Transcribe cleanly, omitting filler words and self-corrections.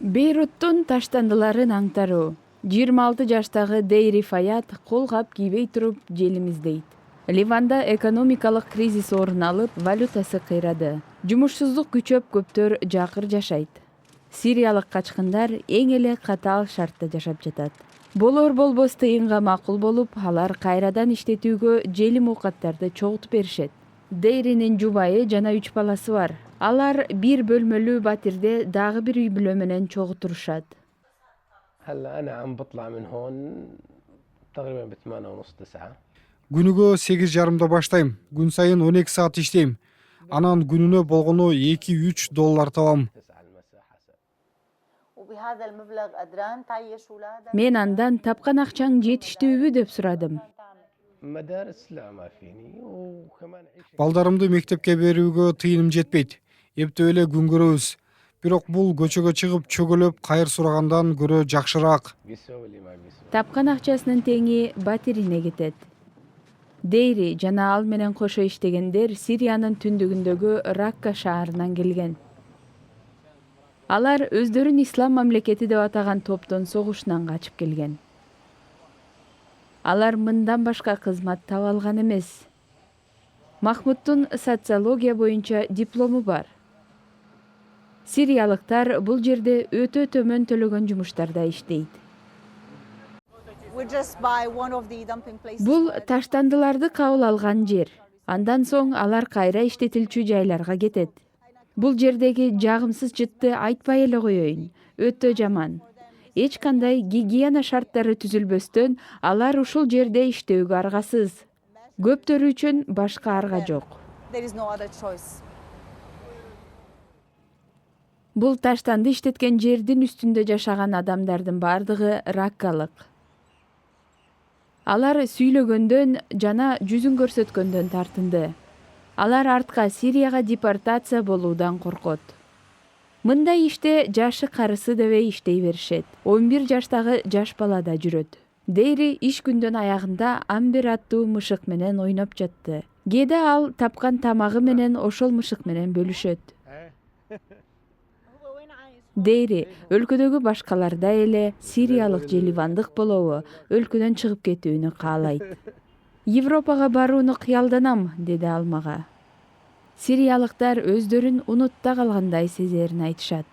Бейруттун таштандыларын аңтаруу. 26 жаштагы Дейри Фаят колгап кийбей туруп желим издейт. Ливанда экономикалык кризис орун алып, валютасы кыйрады. Жумушсуздук күчөп, көптөр жакыр жашайт. Сириялык качкындар эң эле катаал шартта жашап жатат. Болор болбос тыйынга макул болуп, алар кайрадан иштетүүгө желим оокаттарды чогултуп беришет. Дейринин жубайы жана 3 баласы бар. Алар бир бөлмөлүү батирде дагы бир үй бүлө менен чогуу турушат. هلا أنا عم بطلع من هون تقريبا ب8:30 9. Күнүгө 8:30 баштайм. Күн сайын 12 саат иштейм. Анан күнүнө болгону 2-3 доллар табам. 9 المساء حسب. وبهذا المبلغ قدران تعيش أولادك؟ Мен андан тапкан акчаң жетиштүүбү деп сурадым. مدارس لا ما فيني وكمان عيشة Балдарымды мектепке берүүгө тыйыным жетпейт. Эптеп эле күн көрөбүз. Бирок бул көчөгө чыгып чөгөлөп кайыр сурагандан көрө жакшыраак. بيساوي اللي ما بيساوي. Тапкан акчасынын теңи батирине кетет. Дейри жана ал менен кошо иштегендер Сириянын түндүгүндөгү Ракка шаарынан келген. Алар өздөрүн ислам мамлекети деп атаган топтун согушунан качып келген. Алар мындан башка кызмат таба алган эмес. Махмудтун социология боюнча диплому бар. Сириялыктар бул жерде өтө төмөн төлөгөн жумуштарда иштейт. We're just by one of the dumping places. Бул таштандыларды кабыл алган жер. Андан соң алар кайра иштетилчү жайларга кетет. Бул жердеги жагымсыз жытты айтпай эле коеюн. Өтө жаман. Эч кандай гигиена шарттары түзүлбөстөн алар ушул жерде иштөөгө аргасыз. Көптөрү үчүн башка арга жок. There is no other choice. Бул таштанды иштеткен жердин үстүндө жашаган адамдардын бардыгы раккалык. Алар сүйлөгөндөн жана жүзүн көрсөткөндөн тартынды. Алар артка Сирияга депортация болуудан коркот. Мындай иште жашы карысы дебей иштей беришет. 11 жаштагы жаш бала да жүрөт. Дейри иш күндөн аягында Амбер аттуу мышык менен ойноп жатты. Кээде ал тапкан тамагы менен ошол мышык менен бөлүшөт. Дейри өлкөдөгү башкалардай эле сириялык же ливандык болобу өлкөдөн чыгып кетүүнү каалайт. Европага барууну кыялданам, деди ал мага. Сириялыктар өздөрүн унутта калгандай сезерин айтышат.